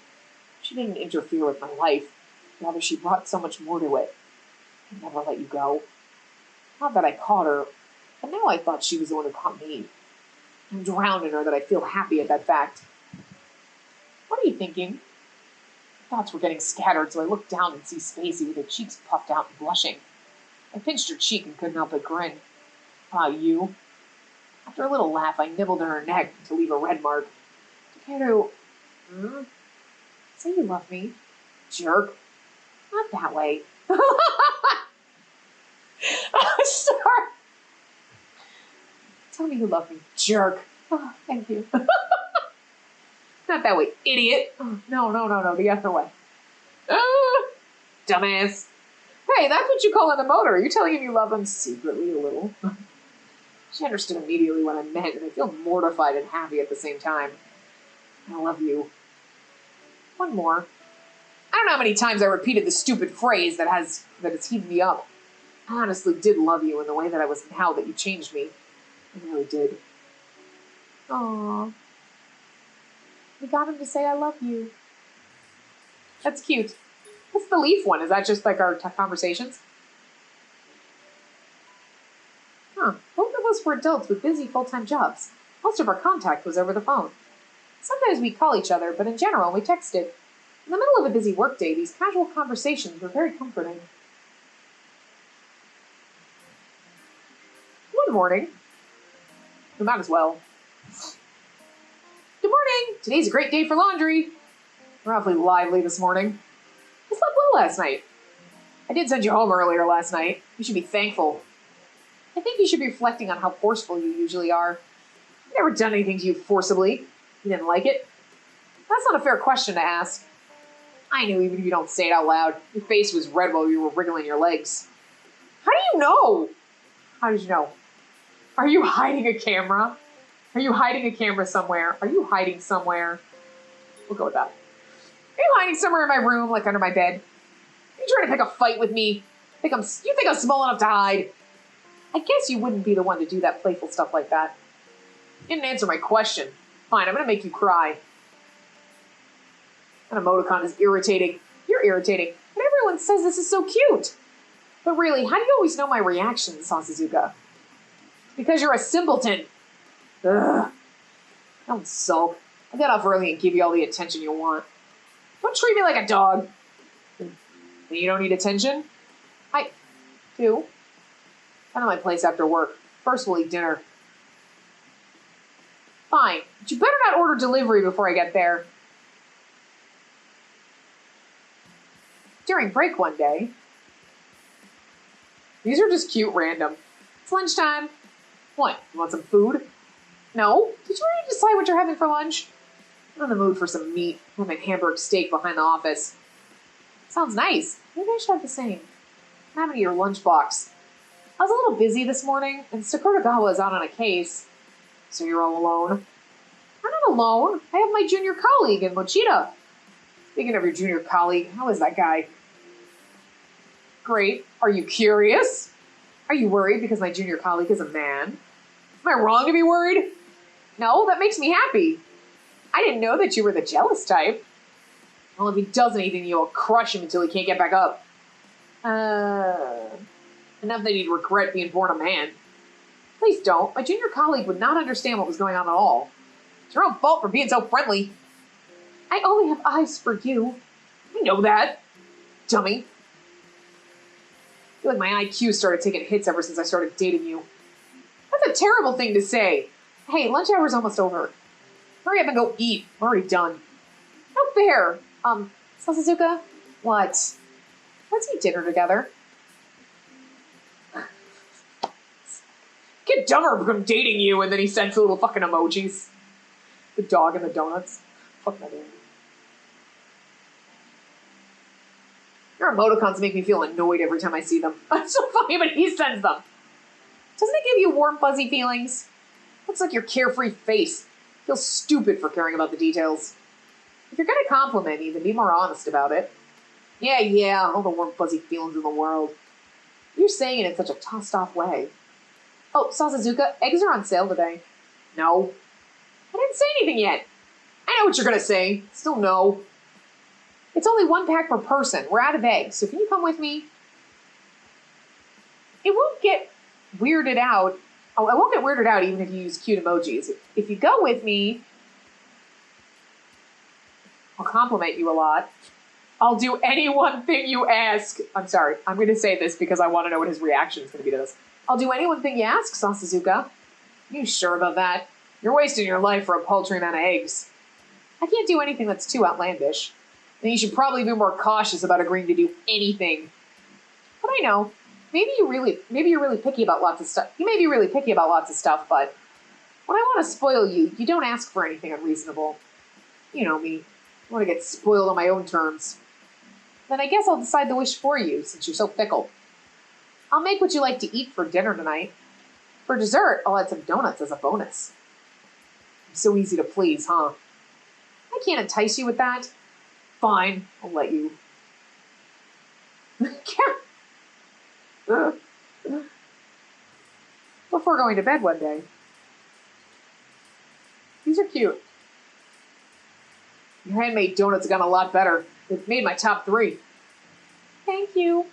She didn't interfere with my life. Rather, she brought so much more to it. I never let you go. Not that I caught her, but now I thought she was the one who caught me. I'm drowned in her that I feel happy at that fact. What are you thinking? My thoughts were getting scattered, so I looked down and see Spacey with her cheeks puffed out and blushing. I pinched her cheek and couldn't help but grin. Ah, you? After a little laugh, I nibbled at her neck to leave a red mark. Do you care to... Say you love me. Jerk. Not that way. Oh, sorry. Tell me you love me. Jerk. Oh, thank you. Not that way, idiot. Oh, no, the other way. Dumbass. Hey, that's what you call an emoter. Are you telling him you love him secretly a little? She understood immediately what I meant, and I feel mortified and happy at the same time. I love you. One more. I don't know how many times I repeated the stupid phrase that has heated me up. I honestly did love you in the way that I was now that you changed me. I really did. Aww. We got him to say I love you. That's cute. What's the leaf one? Is that just like our conversations? Most were adults with busy full-time jobs. Most of our contact was over the phone. Sometimes we call each other, but in general, we texted. In the middle of a busy workday, these casual conversations were very comforting. Good morning. We might as well. Good morning! Today's a great day for laundry. We're awfully lively this morning. I slept well last night. I did send you home earlier last night. You should be thankful. I think you should be reflecting on how forceful you usually are. I've never done anything to you forcibly. You didn't like it? That's not a fair question to ask. I knew even if you don't say it out loud. Your face was red while you were wriggling your legs. How do you know? How did you know? Are you hiding a camera? Are you hiding a camera somewhere? Are you hiding somewhere? We'll go with that. Are you hiding somewhere in my room, like under my bed? Are you trying to pick a fight with me? You think I'm small enough to hide? I guess you wouldn't be the one to do that playful stuff like that. You didn't answer my question. Fine, I'm gonna make you cry. An emoticon is irritating. You're irritating. And everyone says this is so cute. But really, how do you always know my reactions, Sasazuka? Because you're a simpleton. Ugh. Don't sulk. I got off early and give you all the attention you want. Don't treat me like a dog. You don't need attention? I do. Come to my place after work. First we'll eat dinner. Fine, but you better not order delivery before I get there. During break one day. These are just cute random. It's lunchtime. What, you want some food? No? Did you already decide what you're having for lunch? I'm in the mood for some meat. I'm having hamburger steak behind the office. Sounds nice. Maybe I should have the same. I'm having your lunchbox. I was a little busy this morning, and Sakuragawa is out on a case. So you're all alone? I'm not alone. I have my junior colleague in Mochita. Speaking of your junior colleague, how is that guy? Great. Are you curious? Are you worried because my junior colleague is a man? Am I wrong to be worried? No, that makes me happy. I didn't know that you were the jealous type. Well, if he does anything, you'll crush him until he can't get back up. Enough that he'd regret being born a man. Please don't. My junior colleague would not understand what was going on at all. It's your own fault for being so friendly. I only have eyes for you. I know that. Dummy. I feel like my IQ started taking hits ever since I started dating you. That's a terrible thing to say. Hey, lunch hour's almost over. Hurry up and go eat. We're already done. No fair. Sasazuka? What? Let's eat dinner together. Get dumber from dating you, and then he sends little fucking emojis. The dog and the donuts. Fuck that in. Your emoticons make me feel annoyed every time I see them. That's so funny, but he sends them. Doesn't it give you warm, fuzzy feelings? Looks like your carefree face. Feels stupid for caring about the details. If you're gonna compliment me, then be more honest about it. Yeah, all the warm, fuzzy feelings in the world. You're saying it in such a tossed-off way. Oh, Sasazuka, eggs are on sale today. No. I didn't say anything yet. I know what you're gonna say. Still no. It's only 1 pack per person. We're out of eggs, so can you come with me? It won't get weirded out. Oh, I won't get weirded out even if you use cute emojis. If you go with me, I'll compliment you a lot. I'll do any one thing you ask. I'm sorry. I'm going to say this because I want to know what his reaction is going to be to this. I'll do any one thing you ask, Sasazuka. You sure about that? You're wasting your life for a paltry amount of eggs. I can't do anything that's too outlandish. And you should probably be more cautious about agreeing to do anything. But I know. Maybe you're really picky about lots of stuff. You may be really picky about lots of stuff, but when I want to spoil you, you don't ask for anything unreasonable. You know me. I want to get spoiled on my own terms. Then I guess I'll decide the wish for you, since you're so fickle. I'll make what you like to eat for dinner tonight. For dessert, I'll add some donuts as a bonus. I'm so easy to please, huh? I can't entice you with that. Fine, I'll let you. Before going to bed one day. These are cute. Your handmade donuts have gotten a lot better. They've made my top 3. Thank you.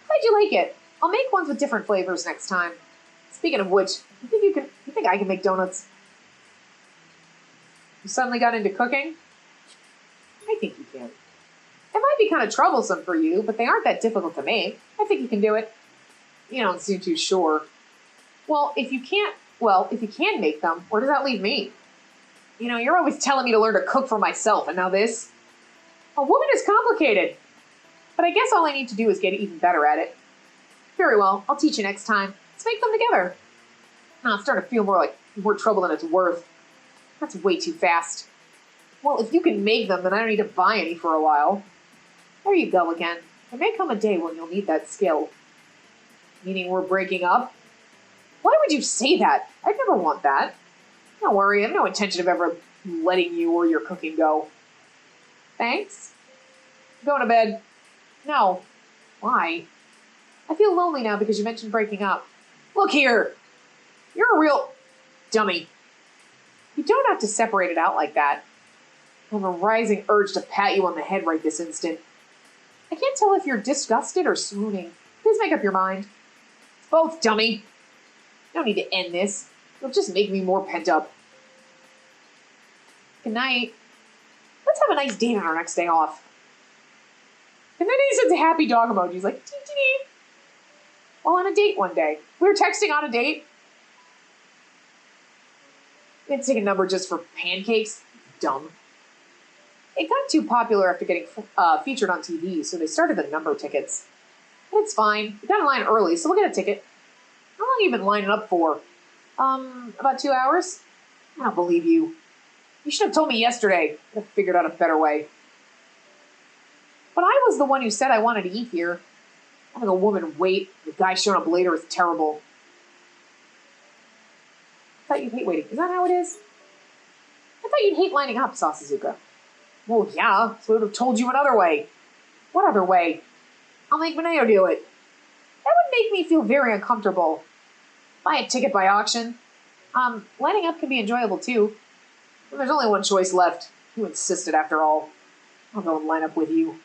How'd you like it? I'll make ones with different flavors next time. Speaking of which, you think I can make donuts? You suddenly got into cooking? I think you can. It might be kind of troublesome for you, but they aren't that difficult to make. I think you can do it. You don't seem too sure. If you can make them, where does that leave me? You're always telling me to learn to cook for myself, and now this? A woman is complicated. But I guess all I need to do is get even better at it. Very well, I'll teach you next time. Let's make them together. Now it's starting to feel more trouble than it's worth. That's way too fast. Well, if you can make them, then I don't need to buy any for a while. There you go again. There may come a day when you'll need that skill. Meaning we're breaking up? Why would you say that? I'd never want that. Don't worry, I have no intention of ever letting you or your cooking go. Thanks. Going to bed. No. Why? I feel lonely now because you mentioned breaking up. Look here. You're a real dummy. You don't have to separate it out like that. I have a rising urge to pat you on the head right this instant. I can't tell if you're disgusted or swooning. Please make up your mind. It's both, dummy. No need to end this. It'll just make me more pent up. Good night. Let's have a nice date on our next day off. And then he sends a happy dog emoji. He's like, tee-tee-tee. Well, on a date one day. We were texting on a date. Didn't take a number just for pancakes. Dumb. It got too popular after getting featured on TV, so they started the number tickets. But it's fine. We got in line early, so we'll get a ticket. How long have you been lining up for? About 2 hours? I don't believe you. You should have told me yesterday. I could have figured out a better way. But I was the one who said I wanted to eat here. Having a woman wait, the guy showing up later is terrible. I thought you'd hate waiting. Is that how it is? I thought you'd hate lining up, Sasazuka. Well, yeah, so I would have told you another way. What other way? I'll make Mineo do it. That would make me feel very uncomfortable. Buy a ticket by auction. Lining up can be enjoyable too. But there's only one choice left. You insisted after all. I'll go and line up with you.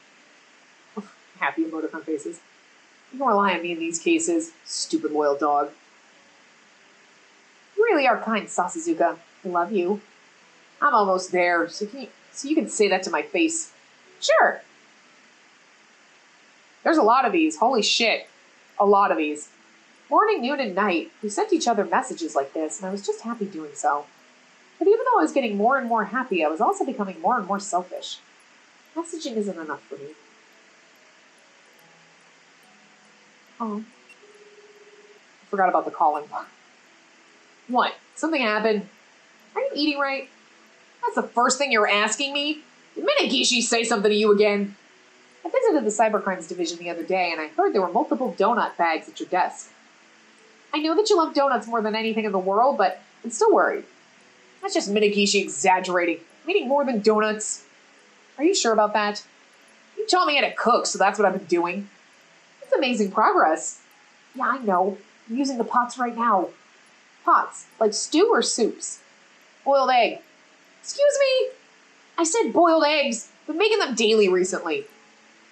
Happy emoticon faces. You can rely on me in these cases, stupid loyal dog. You really are kind, Sasazuka. I love you. I'm almost there, so you can say that to my face. Sure. There's a lot of these. Holy shit. A lot of these. Morning, noon, and night, we sent each other messages like this, and I was just happy doing so. But even though I was getting more and more happy, I was also becoming more and more selfish. Messaging isn't enough for me. Oh. I forgot about the calling part. What? Something happened? Are you eating right? That's the first thing you're asking me? Did Minagishi say something to you again? I visited the Cybercrimes Division the other day, and I heard there were multiple donut bags at your desk. I know that you love donuts more than anything in the world, but I'm still worried. That's just Minagishi exaggerating. I'm eating more than donuts. Are you sure about that? You taught me how to cook, so that's what I've been doing. It's amazing progress. Yeah, I know. I'm using the pots right now. Pots? Like stew or soups? Boiled egg. Excuse me? I said boiled eggs. Been making them daily recently.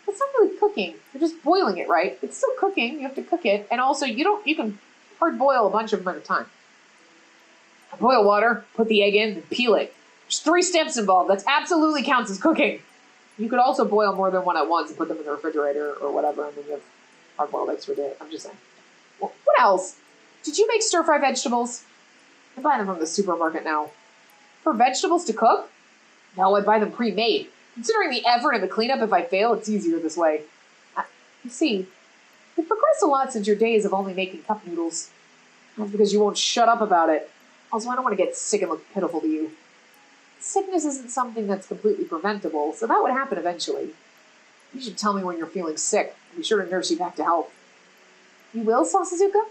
It's not really cooking. You're just boiling it, right? It's still cooking. You have to cook it. And also, you can hard boil a bunch of them at a time. Boil water, put the egg in, and peel it. There's 3 steps involved. That absolutely counts as cooking. You could also boil more than one at once and put them in the refrigerator or whatever, and then you have hard-boiled eggs for a day. I'm just saying. What else? Did you make stir-fry vegetables? I buy them from the supermarket now. For vegetables to cook? No, I buy them pre-made. Considering the effort and the cleanup, if I fail, it's easier this way. You see, you've progressed a lot since your days of only making cup noodles. That's because you won't shut up about it. Also, I don't want to get sick and look pitiful to you. Sickness isn't something that's completely preventable, so that would happen eventually. You should tell me when you're feeling sick. I'll be sure to nurse you back to health. You will, Sasazuka?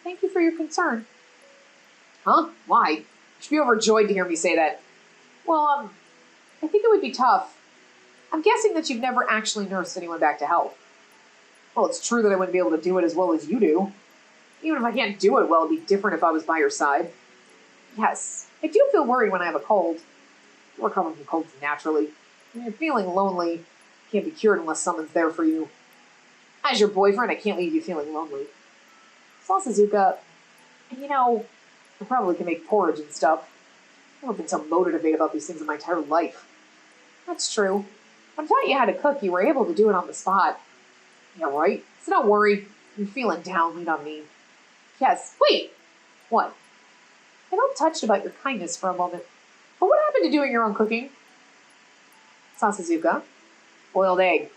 Thank you for your concern. Huh? Why? You should be overjoyed to hear me say that. Well, I think it would be tough. I'm guessing that you've never actually nursed anyone back to health. Well, it's true that I wouldn't be able to do it as well as you do. Even if I can't do it well, it'd be different if I was by your side. Yes, I do feel worried when I have a cold. We're recovering from colds naturally. When you're feeling lonely, it can't be cured unless someone's there for you. As your boyfriend, I can't leave you feeling lonely. Sasazuka, And you know, I probably can make porridge and stuff. I've never been so motivated about these things in my entire life. That's true. When I taught you how to cook, you were able to do it on the spot. Yeah, right? So don't worry. If you're feeling down, lean on me. Yes. Wait. What? I felt touched about your kindness for a moment. But what happened to doing your own cooking? Sasazuka. Boiled egg.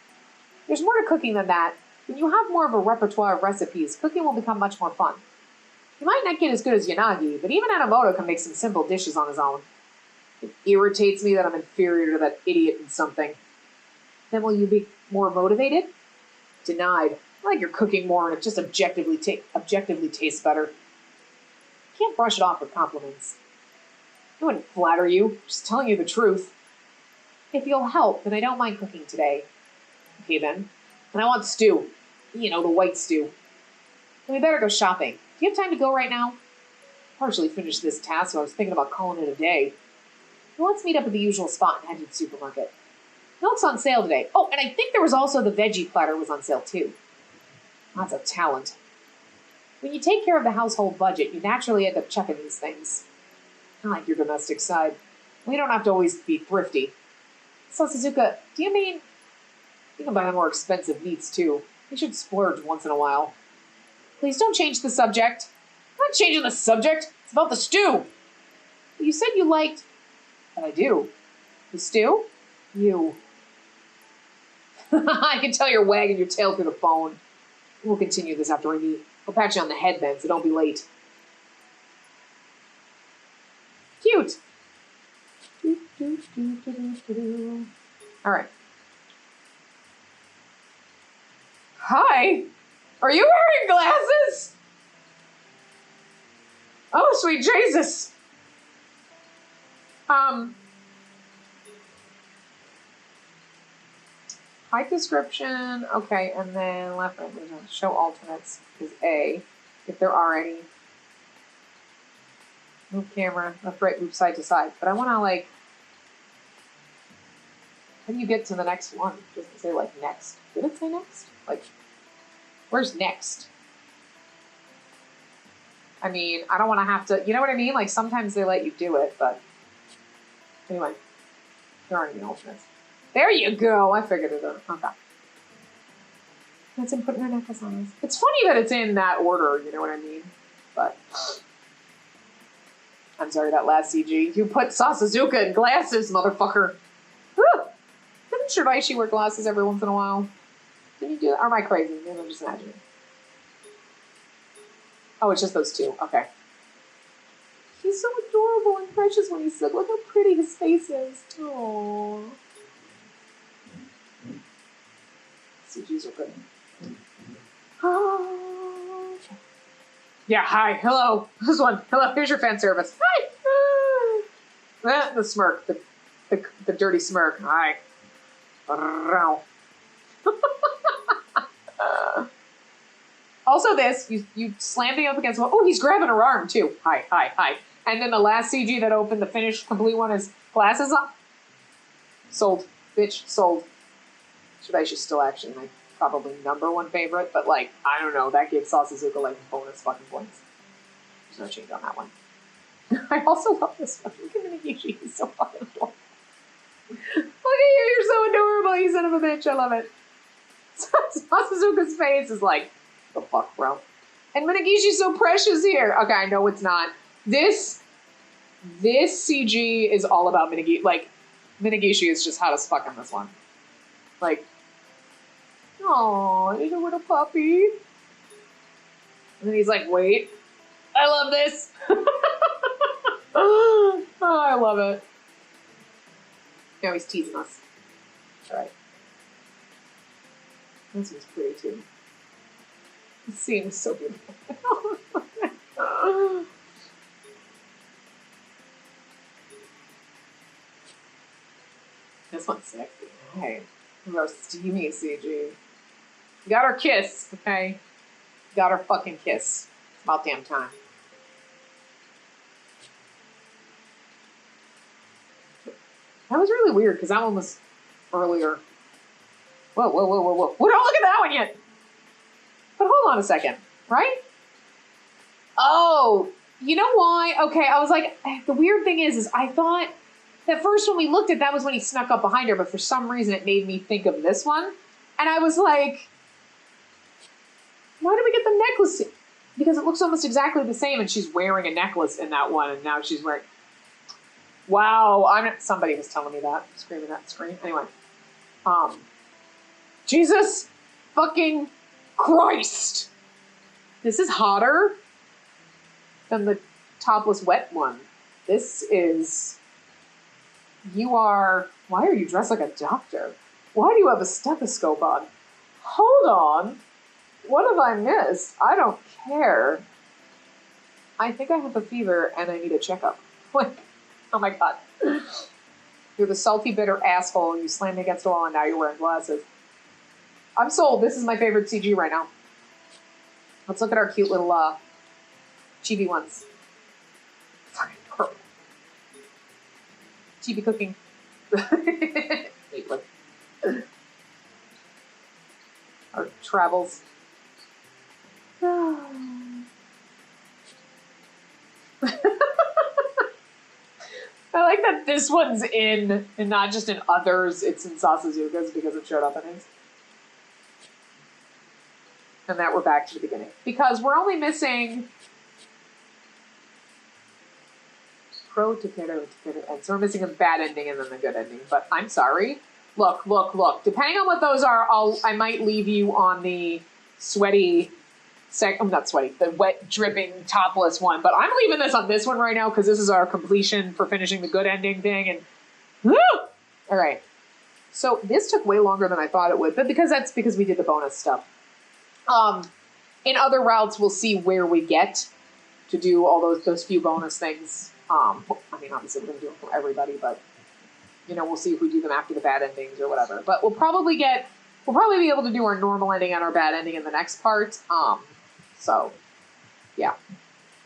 There's more to cooking than that. When you have more of a repertoire of recipes, cooking will become much more fun. You might not get as good as Yanagi, but even Adamoto can make some simple dishes on his own. It irritates me that I'm inferior to that idiot in something. Then will you be more motivated? Denied. I like your cooking more and it just objectively tastes better. Can't brush it off with compliments. I wouldn't flatter you, I'm just telling you the truth. If you'll help, then I don't mind cooking today. Okay then. And I want stew. You know, the white stew. Then we better go shopping. Do you have time to go right now? Partially finished this task, so I was thinking about calling it a day. Well, let's meet up at the usual spot and head to the supermarket. Milk's on sale today. Oh, and I think there was also the veggie platter was on sale too. That's a talent. When you take care of the household budget, you naturally end up checking these things. I like your domestic side. We don't have to always be thrifty. So, Suzuka, do you mean you can buy more expensive meats too? You should splurge once in a while. Please don't change the subject. I'm not changing the subject. It's about the stew. You said you liked... And I do. The stew? You. I can tell you're wagging your tail through the phone. We'll continue this after we meet. I'll pat you on the head then, so don't be late. Cute. All right. Hi. Are you wearing glasses? Oh, sweet Jesus. Height description, okay, and then left, right, show alternates is A, if there are any. Move camera, left, right, move side to side. But I want to, like, how do you get to the next one? Does it say, like, next? Did it say next? Like, where's next? I mean, I don't want to have to, you know what I mean? Like, sometimes they let you do it, but anyway, there aren't any alternates. There you go. I figured it out. Okay. That's him putting her necklace on. It's funny that it's in that order, you know what I mean? But I'm sorry, that last CG. You put Sasazuka in glasses, motherfucker. Didn't Shiraishi wear glasses every once in a while? Did you do that? Or am I crazy? Maybe I'm just imagining. Oh, it's just those two. Okay. He's so adorable and precious when he's sick. Look how pretty his face is. Aww. CGs are good. Oh. Yeah, hi, hello. This one. Hello, here's your fan service. Hi. The smirk. The dirty smirk. Hi. Also this, you slammed me up against one. Oh, he's grabbing her arm too. Hi, hi, hi. And then the last CG that opened, the finished complete one, is glasses on. Sold. Bitch, sold. Shiraishi still actually my probably #1 favorite, but like, I don't know, that gave Sasazuka like bonus fucking points. There's no change on that one. I also love this one. Look at Minigishi, he's so fucking adorable. Look at you, you're so adorable, you son of a bitch, I love it. Sasazuka's face is like, the fuck, bro? And Minigishi's so precious here. Okay, I know it's not. This CG is all about Minigishi. Like, Minigishi is just hot as fuck on this one. Like, oh, he's a little puppy. And then he's like, wait, I love this. Oh, I love it. Now he's teasing us. All right. This one's pretty too. This scene is so beautiful. This one's sexy. Hey. Our steamy CG. Got our kiss, okay? Got our fucking kiss. It's about damn time. That was really weird, because that one was earlier. Whoa, whoa, whoa, whoa, whoa. Well, don't look at that one yet! But hold on a second, right? Oh, you know why? Okay, I was like, the weird thing is I thought that first when we looked at that was when he snuck up behind her, but for some reason it made me think of this one. And I was like, why did we get the necklace? Because it looks almost exactly the same, and she's wearing a necklace in that one, and now she's wearing... Wow, somebody was telling me that, screaming that screen. Anyway, Jesus fucking Christ. This is hotter than the topless wet one. This is... Why are you dressed like a doctor? Why do you have a stethoscope on? Hold on. What have I missed? I don't care. I think I have a fever and I need a checkup. Like, oh my God. You're the salty, bitter asshole. You slammed me against the wall and now you're wearing glasses. I'm sold. This is my favorite CG right now. Let's look at our cute little chibi ones. Chibi cooking. Our travels. I like that this one's in, and not just in others, it's in Sasazuka's because it showed up in his. And that we're back to the beginning. Because we're only missing pro to kiddo, and so we're missing a bad ending and then the good ending. But I'm sorry. Look. Depending on what those are, I might leave you on the sweaty, not sweaty, the wet, dripping, topless one. But I'm leaving this on this one right now because this is our completion for finishing the good ending thing. And woo! All right. So this took way longer than I thought it would, but that's because we did the bonus stuff. In other routes, we'll see where we get to do all those few bonus things. I mean, obviously we're going to do them for everybody, but you know, we'll see if we do them after the bad endings or whatever. But we'll probably be able to do our normal ending and our bad ending in the next part. So yeah,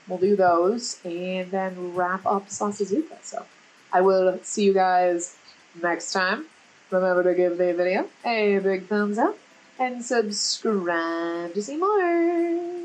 we'll do those and then wrap up Sasazuka. So I will see you guys next time. Remember to give the video a big thumbs up and subscribe to see more.